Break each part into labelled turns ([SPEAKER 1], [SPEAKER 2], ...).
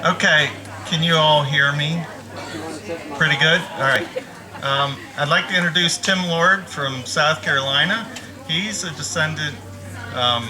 [SPEAKER 1] Okay, can you all hear me? Pretty good? All right. I'd like to introduce Tim Lord from South Carolina. He's a descendant um,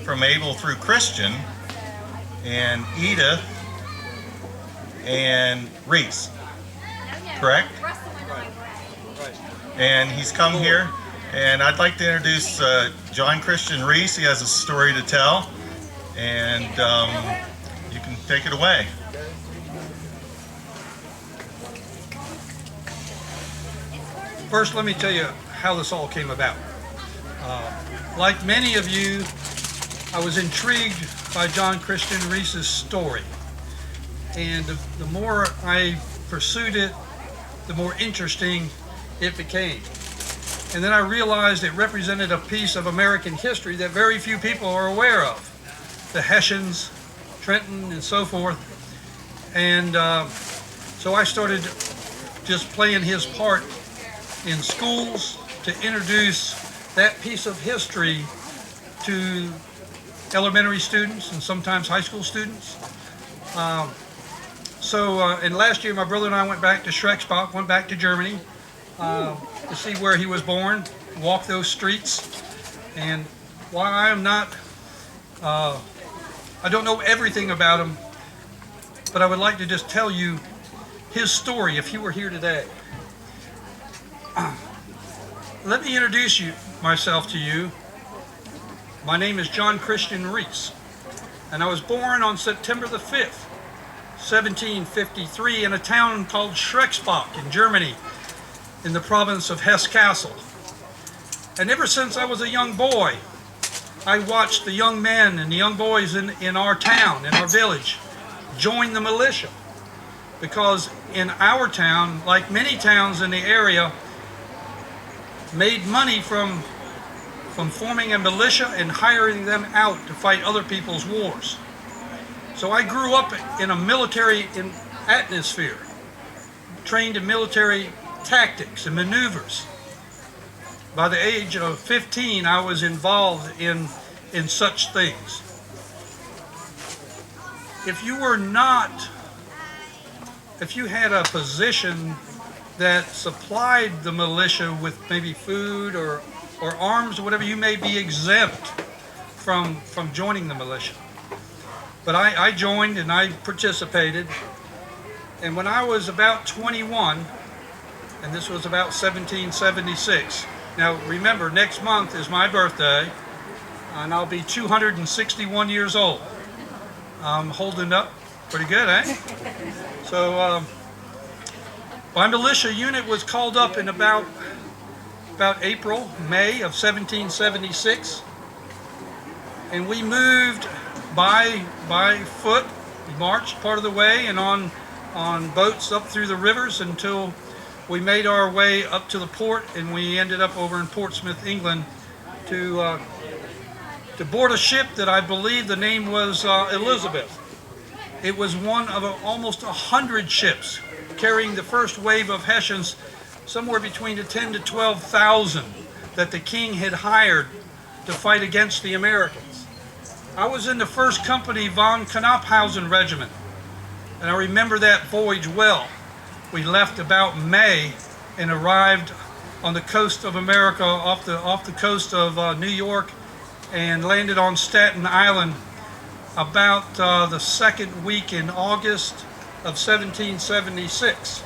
[SPEAKER 1] from Abel through Christian, and Edith and Reese, correct? And he's come here, and I'd like to introduce John Christian Reis. He has a story to tell, and you can take it away.
[SPEAKER 2] First, let me tell you how this all came about. Like many of you, I was intrigued by John Christian Reis's story. And the more I pursued it, the more interesting it became. And then I realized it represented a piece of American history that very few people are aware of. The Hessians, Trenton, and so forth. And so I started just playing his part in schools to introduce that piece of history to elementary students and sometimes high school students. And last year my brother and I went back to Schrecksbach, went back to Germany to see where he was born, walk those streets. And while I am not, I don't know everything about him, but I would like to just tell you his story if he were here today. Let me introduce myself to you. My name is John Christian Reis, and I was born on September the 5th, 1753, in a town called Schrecksbach in Germany, in the province of Hesse-Kassel. And ever since I was a young boy, I watched the young men and the young boys in our town, in our village, join the militia. Because in our town, like many towns in the area, made money from forming a militia and hiring them out to fight other people's wars. So I grew up in a military atmosphere, trained in military tactics and maneuvers. By the age of 15, I was involved in such things. If you had a position that supplied the militia with maybe food or arms or whatever, you may be exempt from joining the militia. But I joined and I participated. And when I was about 21, and this was about 1776, now remember, next month is my birthday, and I'll be 261 years old. I'm holding up pretty good, eh? So, my militia unit was called up in about April, May of 1776, and we moved by foot. We marched part of the way and on boats up through the rivers until we made our way up to the port, and we ended up over in Portsmouth, England, to board a ship that I believe the name was Elizabeth. It was one of almost 100 ships carrying the first wave of Hessians, somewhere between the 10 to 12,000 that the king had hired to fight against the Americans. I was in the 1st Company von Knapphausen Regiment, and I remember that voyage well. We left about May and arrived on the coast of America, off the coast of New York, and landed on Staten Island about the 2nd week in August of 1776.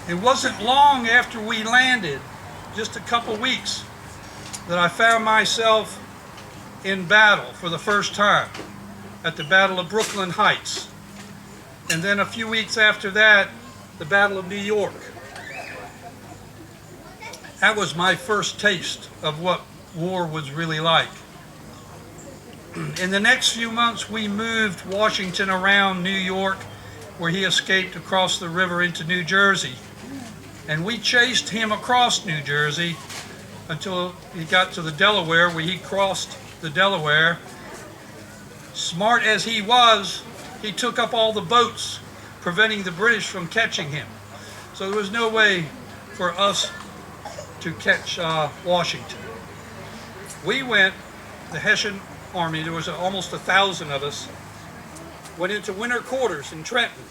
[SPEAKER 2] It wasn't long after we landed, just a couple weeks, that I found myself in battle for the first time at the Battle of Brooklyn Heights. And then a few weeks after that, the Battle of New York. That was my first taste of what war was really like. In the next few months, we moved Washington around New York, where he escaped across the river into New Jersey. And we chased him across New Jersey until he got to the Delaware, where he crossed the Delaware. Smart as he was, he took up all the boats, preventing the British from catching him. So there was no way for us to catch Washington. We went, the Hessian army, there was almost 1,000 of us, went into winter quarters in Trenton,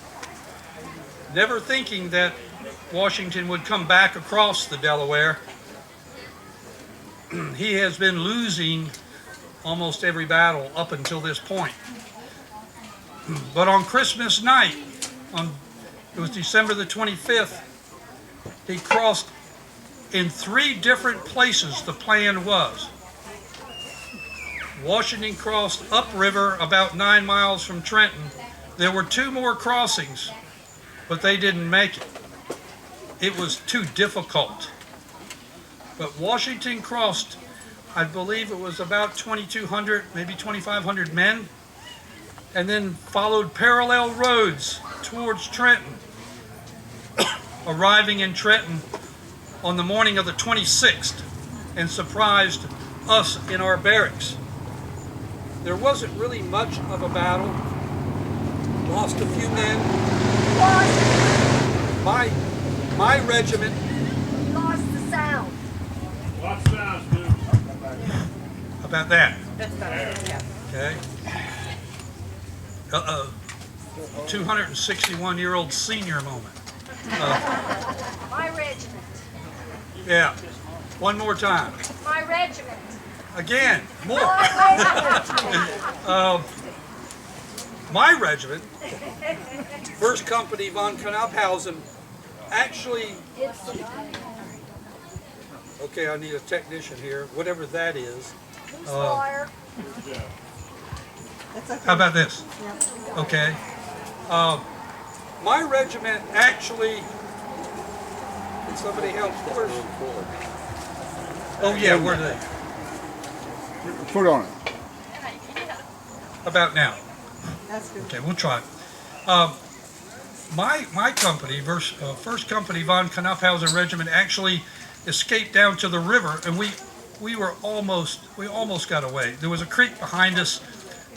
[SPEAKER 2] never thinking that Washington would come back across the Delaware. He has been losing almost every battle up until this point. But on Christmas night, it was December the 25th, he crossed in 3 different places. The plan was Washington crossed upriver about 9 miles from Trenton. There were 2 more crossings, but they didn't make it. It was too difficult. But Washington crossed, I believe it was about 2,200, maybe 2,500 men, and then followed parallel roads towards Trenton, arriving in Trenton on the morning of the 26th and surprised us in our barracks. There wasn't really much of a battle. Lost a few men. My regiment.
[SPEAKER 3] Lost the sound.
[SPEAKER 4] Lost sounds, dude.
[SPEAKER 2] About that.
[SPEAKER 3] That's better. Yeah.
[SPEAKER 2] Okay. 261-year-old senior moment.
[SPEAKER 3] My regiment.
[SPEAKER 2] Yeah. One more time.
[SPEAKER 3] My regiment.
[SPEAKER 2] Again, more.
[SPEAKER 3] My
[SPEAKER 2] My regiment, 1st Company von Knaphausen, actually, okay, I need a technician here, whatever that is.
[SPEAKER 3] Fire.
[SPEAKER 2] How about this? Okay. My regiment actually, can somebody help? Oh yeah, where are they?
[SPEAKER 5] Put on it.
[SPEAKER 2] About now.
[SPEAKER 3] That's good.
[SPEAKER 2] Okay, we'll try. My company, 1st Company von Knaphausen Regiment, actually escaped down to the river, and we almost got away. There was a creek behind us.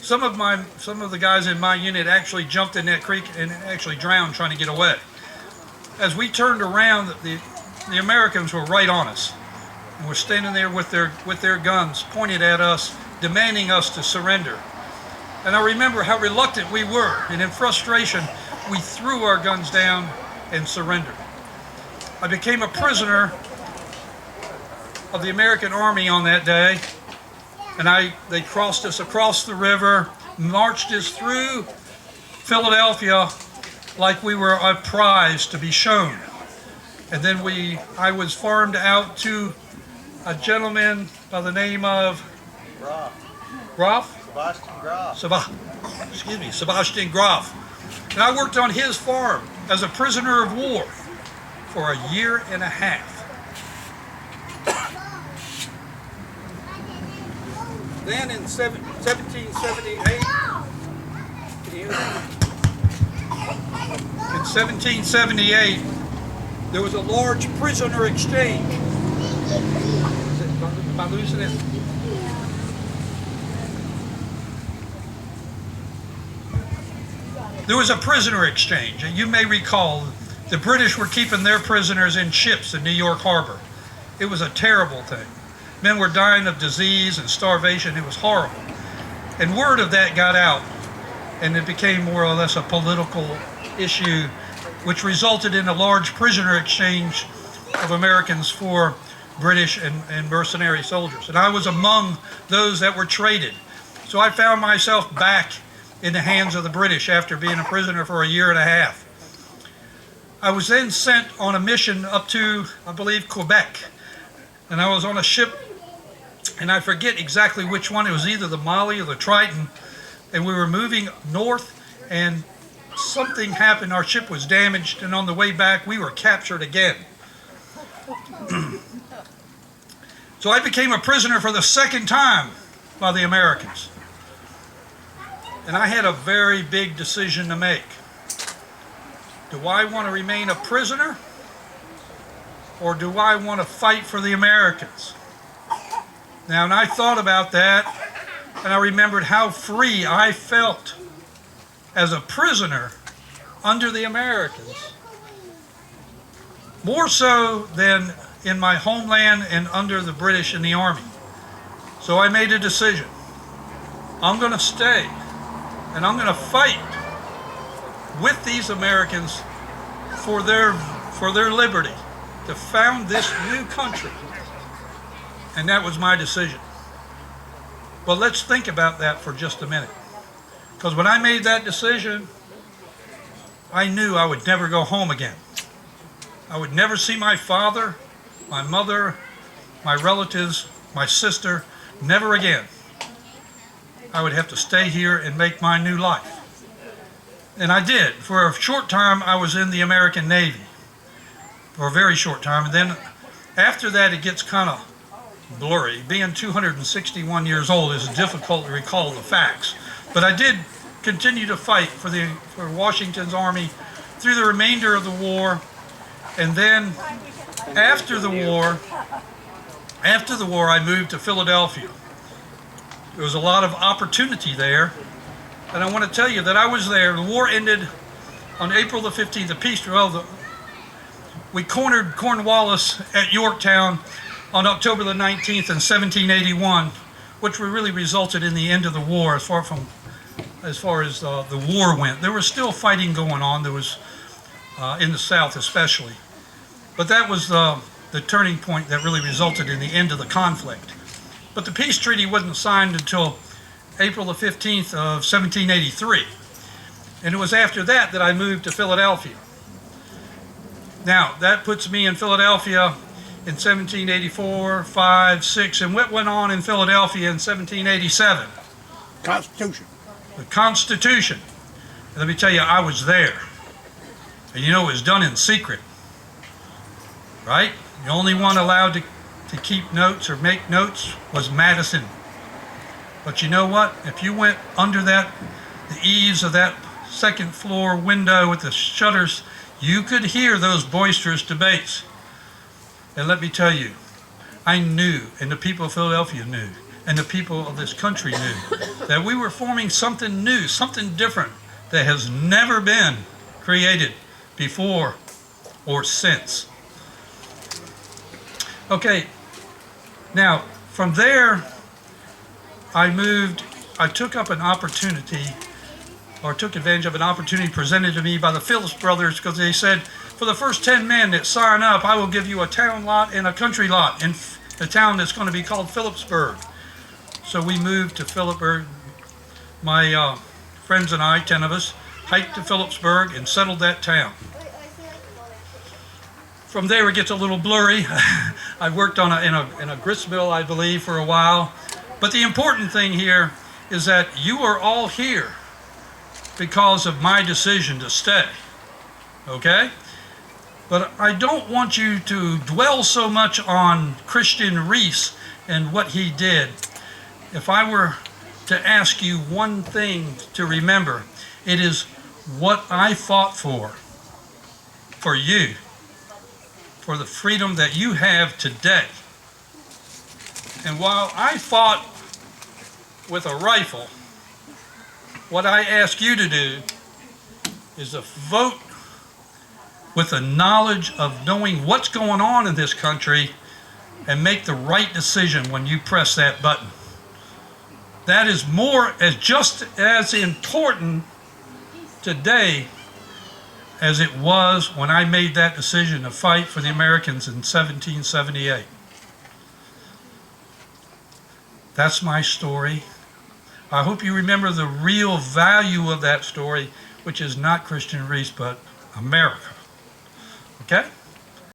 [SPEAKER 2] Some of the guys in my unit actually jumped in that creek and actually drowned trying to get away. As we turned around, the Americans were right on us, and were standing there with their guns pointed at us, demanding us to surrender. And I remember how reluctant we were, and in frustration, we threw our guns down and surrendered. I became a prisoner of the American Army on that day, and they crossed us across the river, marched us through Philadelphia like we were a prize to be shown. And then I was farmed out to a gentleman by the name of Groff? Sebastian Groff. And I worked on his farm as a prisoner of war for a year and a half. Then in 1778, there was a large prisoner exchange. Am I losing it? There was a prisoner exchange, and you may recall the British were keeping their prisoners in ships in New York Harbor. It was a terrible thing. Men were dying of disease and starvation. It was horrible. And word of that got out, and it became more or less a political issue, which resulted in a large prisoner exchange of Americans for British and mercenary soldiers. And I was among those that were traded. So I found myself back in the hands of the British after being a prisoner for a year and a half. I was then sent on a mission up to, I believe, Quebec. And I was on a ship, and I forget exactly which one. It was either the Molly or the Triton. And we were moving north, and something happened. Our ship was damaged, and on the way back, we were captured again. So I became a prisoner for the 2nd time by the Americans. And I had a very big decision to make. Do I want to remain a prisoner, or do I want to fight for the Americans? Now, and I thought about that, and I remembered how free I felt as a prisoner under the Americans, more so than in my homeland and under the British in the Army. So I made a decision. I'm going to stay, and I'm going to fight with these Americans for their liberty, to found this new country. And that was my decision. But let's think about that for just a minute. Because when I made that decision, I knew I would never go home again. I would never see my father, my mother, my relatives, my sister, never again. I would have to stay here and make my new life. And I did. For a short time, I was in the American Navy. For a very short time. And then after that, it gets kind of blurry. Being 261 years old is difficult to recall the facts. But I did continue to fight for Washington's army through the remainder of the war. And then after the war, I moved to Philadelphia. There was a lot of opportunity there. And I want to tell you that I was there. The war ended on April the 15th. The peace, we cornered Cornwallis at Yorktown on October the 19th in 1781, which really resulted in the end of the war as far as the war went. There was still fighting going on. There was in the South especially. But that was the turning point that really resulted in the end of the conflict. But the peace treaty wasn't signed until April the 15th of 1783. And it was after that that I moved to Philadelphia. Now, that puts me in Philadelphia in 1784, 5, 6, and what went on in Philadelphia in 1787?
[SPEAKER 5] Constitution.
[SPEAKER 2] The Constitution. And let me tell you, I was there. And you know, it was done in secret. Right? The only one allowed to keep notes or make notes was Madison. But you know what? If you went under the eaves of that second floor window with the shutters, you could hear those boisterous debates. And let me tell you, I knew, and the people of Philadelphia knew, and the people of this country knew, that we were forming something new, something different that has never been created before or since. Okay, now from there, I took up an opportunity, or took advantage of an opportunity presented to me by the Phillips brothers, because they said, for the first 10 men that sign up, I will give you a town lot and a country lot in the town that's going to be called Phillipsburg. So we moved to Phillipsburg. My friends and I, 10 of us, hiked to Phillipsburg and settled that town. From there, it gets a little blurry. I worked in a grist mill, I believe, for a while. But the important thing here is that you are all here because of my decision to stay. Okay? But I don't want you to dwell so much on Christian Reis and what he did. If I were to ask you one thing to remember, it is what I fought for you, for the freedom that you have today. And while I fought with a rifle, what I ask you to do is to vote with the knowledge of knowing what's going on in this country and make the right decision when you press that button. That is just as important today as it was when I made that decision to fight for the Americans in 1778. That's my story. I hope you remember the real value of that story, which is not Christian Reis, but America. Okay?